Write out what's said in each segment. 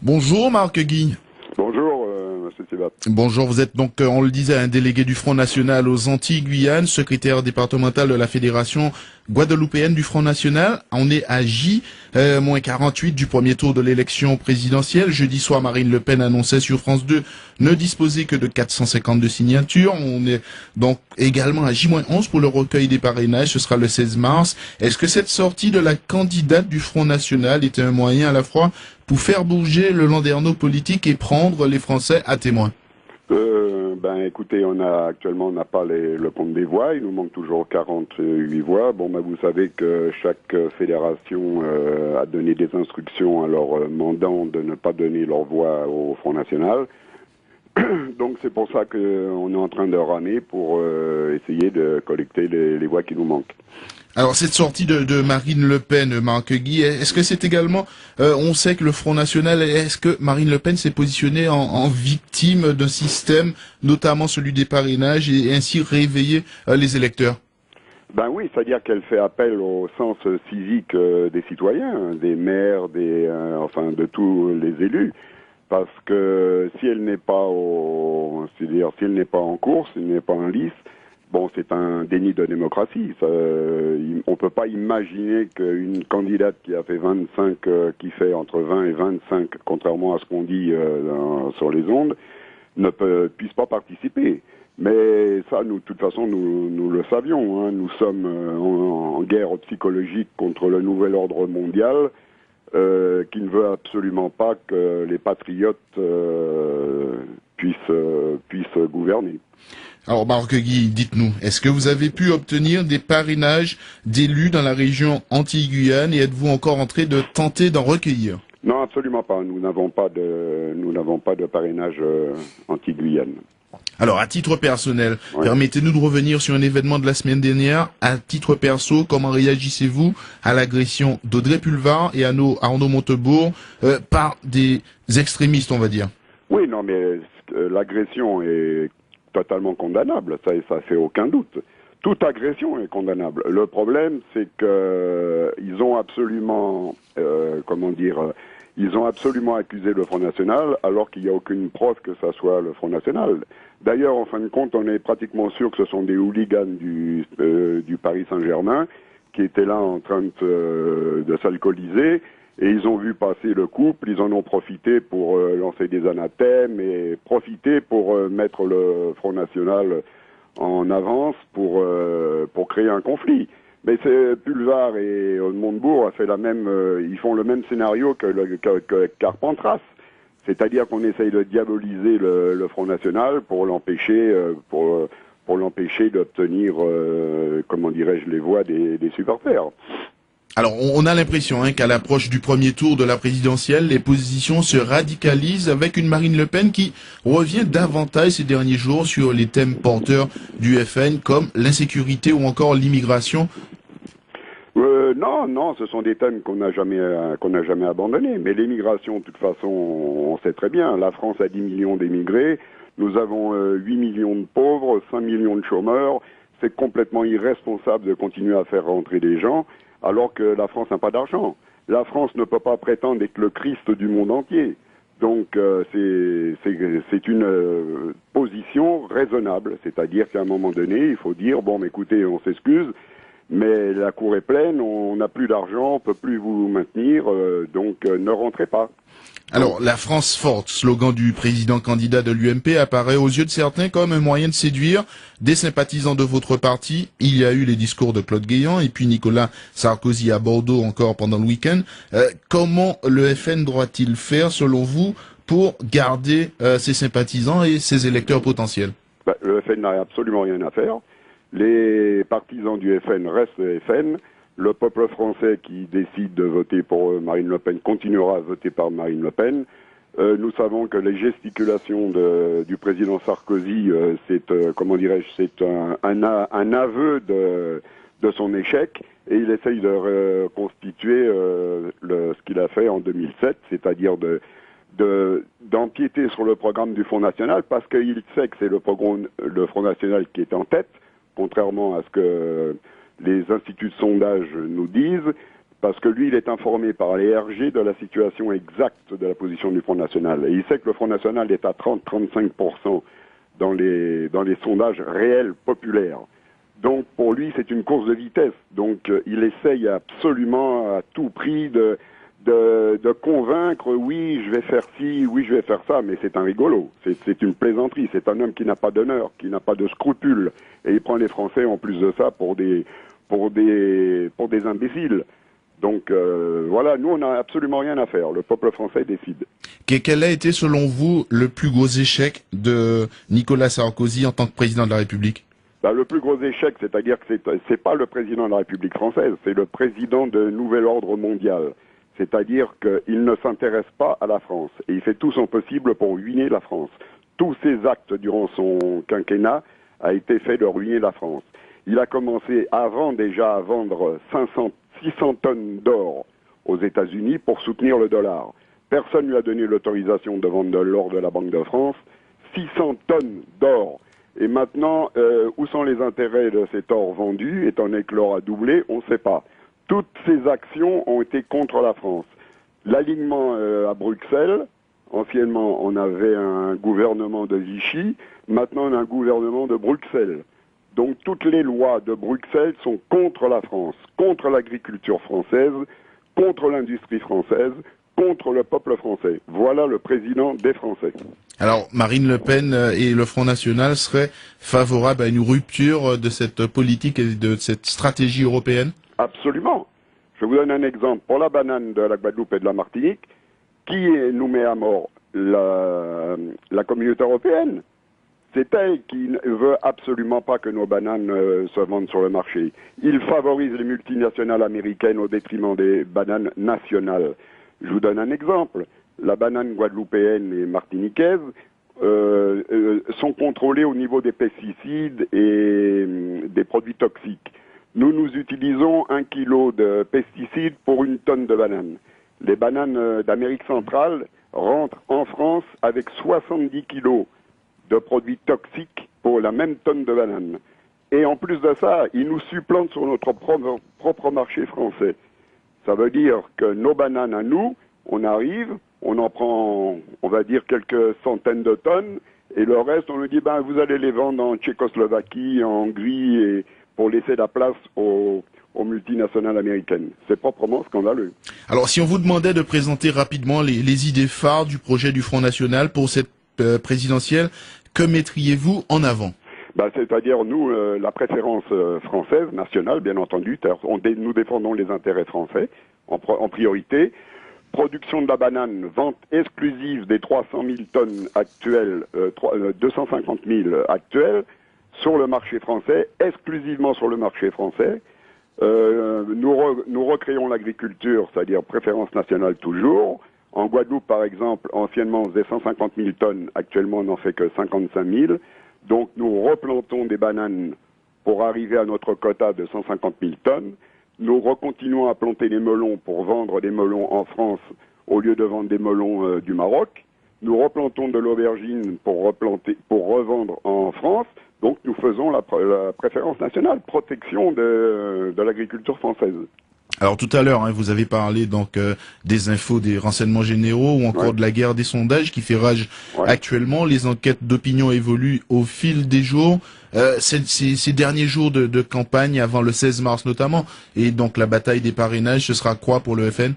Bonjour Marc Guy. Bonjour, monsieur Thibault. Bonjour, vous êtes donc, on le disait, un délégué du Front National aux Antilles-Guyane, secrétaire départemental de la Fédération guadeloupéenne du Front National. On est à J-48 du premier tour de l'élection présidentielle. Jeudi soir, Marine Le Pen annonçait sur France 2 ne disposer que de 452 signatures. On est donc également à J-11 pour le recueil des parrainages. Ce sera le 16 mars. Est-ce que cette sortie de la candidate du Front National était un moyen à la fois pour faire bouger le landerneau politique et prendre les Français à témoin? Écoutez, actuellement on n'a pas le compte des voix, il nous manque toujours 48 voix. Vous savez que chaque fédération a donné des instructions à leurs mandants de ne pas donner leur voix au Front National. Donc c'est pour ça qu'on est en train de ramer pour essayer de collecter les voix qui nous manquent. Alors cette sortie de Marine Le Pen, Marc Guy, est-ce que c'est également, on sait que le Front National, est-ce que Marine Le Pen s'est positionnée en victime d'un système, notamment celui des parrainages, et ainsi réveiller les électeurs? Oui, c'est-à-dire qu'elle fait appel au sens civique des citoyens, des maires, de tous les élus. Parce que si elle n'est pas si elle n'est pas en course, si elle n'est pas en lice, c'est un déni de démocratie. On peut pas imaginer qu'une candidate qui a fait 25, qui fait entre 20 et 25, contrairement à ce qu'on dit sur les ondes, puisse pas participer. Mais ça, nous, de toute façon, nous le savions. Hein. Nous sommes en guerre psychologique contre le nouvel ordre mondial, qui ne veut absolument pas que les patriotes puissent gouverner. Alors Marc Guy, dites-nous, est-ce que vous avez pu obtenir des parrainages d'élus dans la région Antilles-Guyane et êtes-vous encore en train de tenter d'en recueillir? Non, absolument pas. Nous n'avons pas de parrainage Antilles-Guyane. Alors, à titre personnel, Ouais. permettez-nous de revenir sur un événement de la semaine dernière. À titre perso, comment réagissez-vous à l'agression d'Audrey Pulvar et Arnaud Montebourg par des extrémistes, on va dire? Oui, non, mais l'agression est totalement condamnable, ça fait aucun doute. Toute agression est condamnable. Le problème, c'est que ils ont absolument, ils ont absolument accusé le Front National, alors qu'il n'y a aucune preuve que ça soit le Front National. D'ailleurs, en fin de compte, on est pratiquement sûr que ce sont des hooligans du Paris Saint-Germain qui étaient là en train de s'alcooliser. Et ils ont vu passer le couple, ils en ont profité pour lancer des anathèmes et profiter pour mettre le Front National en avance pour créer un conflit. Mais c'est Pulvar et Montebourg ils font le même scénario que Carpentras. C'est-à-dire qu'on essaye de diaboliser le Front National pour l'empêcher d'obtenir, les voix des supporters. Alors, on a l'impression qu'à l'approche du premier tour de la présidentielle, les positions se radicalisent avec une Marine Le Pen qui revient davantage ces derniers jours sur les thèmes porteurs du FN comme l'insécurité ou encore l'immigration. Non, ce sont des thèmes qu'on n'a jamais abandonnés. Mais l'immigration, de toute façon, on sait très bien. La France a 10 millions d'émigrés, nous avons 8 millions de pauvres, 5 millions de chômeurs. C'est complètement irresponsable de continuer à faire rentrer des gens alors que la France n'a pas d'argent. La France ne peut pas prétendre être le Christ du monde entier. Donc c'est une position raisonnable, c'est-à-dire qu'à un moment donné, il faut dire écoutez, on s'excuse, mais la cour est pleine, on n'a plus d'argent, on peut plus vous maintenir, donc ne rentrez pas. Alors, la France forte, slogan du président candidat de l'UMP, apparaît aux yeux de certains comme un moyen de séduire des sympathisants de votre parti. Il y a eu les discours de Claude Guéant et puis Nicolas Sarkozy à Bordeaux encore pendant le week-end. Comment le FN doit-il faire, selon vous, pour garder ses sympathisants et ses électeurs potentiels? Le FN n'a absolument rien à faire. Les partisans du FN restent le FN. Le peuple français qui décide de voter pour Marine Le Pen continuera à voter par Marine Le Pen. Nous savons que les gesticulations du président Sarkozy, c'est un aveu de son échec, et il essaye de reconstituer ce qu'il a fait en 2007, c'est-à-dire d'empiéter sur le programme du Front National, parce qu'il sait que c'est le Front National qui est en tête, contrairement à ce que les instituts de sondage nous disent, parce que lui, il est informé par les RG de la situation exacte de la position du Front National. Et il sait que le Front National est à 30-35% dans les sondages réels populaires. Donc pour lui, c'est une course de vitesse. Donc il essaye absolument à tout prix de convaincre, oui, je vais faire ci, oui, je vais faire ça, mais c'est un rigolo. C'est une plaisanterie. C'est un homme qui n'a pas d'honneur, qui n'a pas de scrupules. Et il prend les Français, en plus de ça, pour des imbéciles. Donc voilà, nous on n'a absolument rien à faire. Le peuple français décide. Quel a été selon vous le plus gros échec de Nicolas Sarkozy en tant que président de la République? Le plus gros échec, c'est-à-dire que c'est pas le président de la République française, c'est le président de nouvel ordre mondial. C'est-à-dire qu'il ne s'intéresse pas à la France et il fait tout son possible pour ruiner la France. Tous ses actes durant son quinquennat a été fait de ruiner la France. Il a commencé déjà à vendre 600 tonnes d'or aux États-Unis pour soutenir le dollar. Personne ne lui a donné l'autorisation de vendre de l'or de la Banque de France. 600 tonnes d'or. Et maintenant, où sont les intérêts de cet or vendu, étant donné que l'or a doublé, on ne sait pas. Toutes ces actions ont été contre la France. L'alignement à Bruxelles, anciennement on avait un gouvernement de Vichy, maintenant on a un gouvernement de Bruxelles. Donc toutes les lois de Bruxelles sont contre la France, contre l'agriculture française, contre l'industrie française, contre le peuple français. Voilà le président des Français. Alors Marine Le Pen et le Front National seraient favorables à une rupture de cette politique et de cette stratégie européenne? Absolument. Je vous donne un exemple. Pour la banane de la Guadeloupe et de la Martinique, qui nous met à mort? La communauté européenne. C'est elle qui ne veut absolument pas que nos bananes se vendent sur le marché. Il favorise les multinationales américaines au détriment des bananes nationales. Je vous donne un exemple. La banane guadeloupéenne et martiniquaise sont contrôlées au niveau des pesticides et des produits toxiques. Nous utilisons 1 kilo de pesticides pour 1 tonne de bananes. Les bananes d'Amérique centrale rentrent en France avec 70 kilos de produits toxiques pour la même tonne de bananes. Et en plus de ça, ils nous supplantent sur notre propre marché français. Ça veut dire que nos bananes à nous, on arrive, on en prend, on va dire, quelques centaines de tonnes, et le reste, on nous dit, vous allez les vendre en Tchécoslovaquie, en Hongrie, et pour laisser la place aux multinationales américaines. C'est proprement scandaleux. Alors, si on vous demandait de présenter rapidement les idées phares du projet du Front National pour cette présidentielle, que mettriez-vous en avant? C'est-à-dire, nous, la préférence française, nationale, bien entendu, nous défendons les intérêts français en priorité. Production de la banane, vente exclusive des 300 000 tonnes actuelles, 250 000 actuelles, sur le marché français, exclusivement sur le marché français. Nous recréons l'agriculture, c'est-à-dire préférence nationale toujours. En Guadeloupe, par exemple, anciennement, on faisait 150 000 tonnes. Actuellement, on n'en fait que 55 000. Donc, nous replantons des bananes pour arriver à notre quota de 150 000 tonnes. Nous recontinuons à planter des melons pour vendre des melons en France au lieu de vendre des melons du Maroc. Nous replantons de l'aubergine pour revendre en France. Donc, nous faisons la préférence nationale, protection de l'agriculture française. Alors tout à l'heure, vous avez parlé donc des infos, des renseignements généraux ou encore de la guerre des sondages qui fait rage actuellement. Les enquêtes d'opinion évoluent au fil des jours. Ces derniers jours de campagne, avant le 16 mars notamment, et donc la bataille des parrainages, ce sera quoi pour le FN?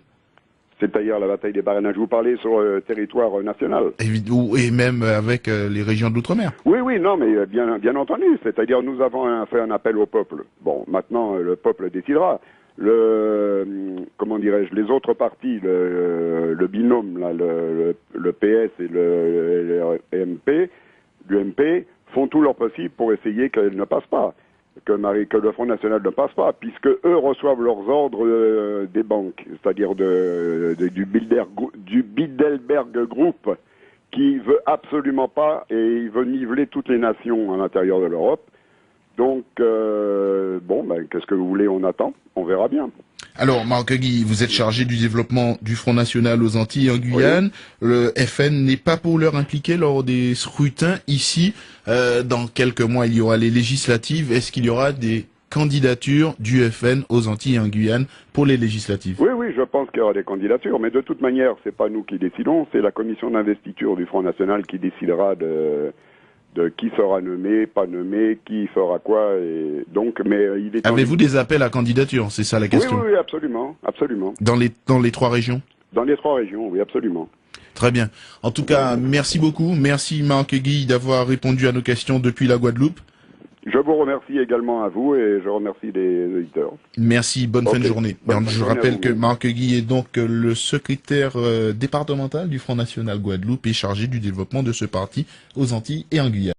C'est-à-dire la bataille des parrainages. Vous parlez sur le territoire national. Et même avec les régions d'outre-mer. Oui, non, mais bien entendu. C'est-à-dire nous avons fait un appel au peuple. Bon, maintenant le peuple décidera. Comment dirais-je, les autres partis, le binôme, là, le PS et le l'UMP, font tout leur possible pour essayer qu'elle ne passe pas, que le Front National ne passe pas, puisque eux reçoivent leurs ordres des banques, c'est-à-dire du Bilderberg Group, qui veut absolument pas, et il veut niveler toutes les nations à l'intérieur de l'Europe. Donc, qu'est-ce que vous voulez, on attend, on verra bien. Alors, Marc Guy, vous êtes chargé du développement du Front National aux Antilles et en Guyane. Oui. Le FN n'est pas pour l'heure impliqué lors des scrutins ici. Dans quelques mois, il y aura les législatives. Est-ce qu'il y aura des candidature du FN aux Antilles et en Guyane pour les législatives. Oui, oui, je pense qu'il y aura des candidatures, mais de toute manière, c'est pas nous qui décidons, c'est la commission d'investiture du Front National qui décidera de qui sera nommé, pas nommé, qui fera quoi, et donc, mais il est... Avez-vous des appels à candidature? C'est ça la question. Oui, oui, absolument, absolument. Dans les 3 régions? Dans les 3 régions, oui, absolument. Très bien. En tout cas, merci beaucoup. Merci Marc Guy d'avoir répondu à nos questions depuis la Guadeloupe. Je vous remercie également à vous et je remercie les auditeurs. Merci, bonne fin de journée. Je rappelle que Marc Guy est donc le secrétaire départemental du Front National Guadeloupe et chargé du développement de ce parti aux Antilles et en Guyane.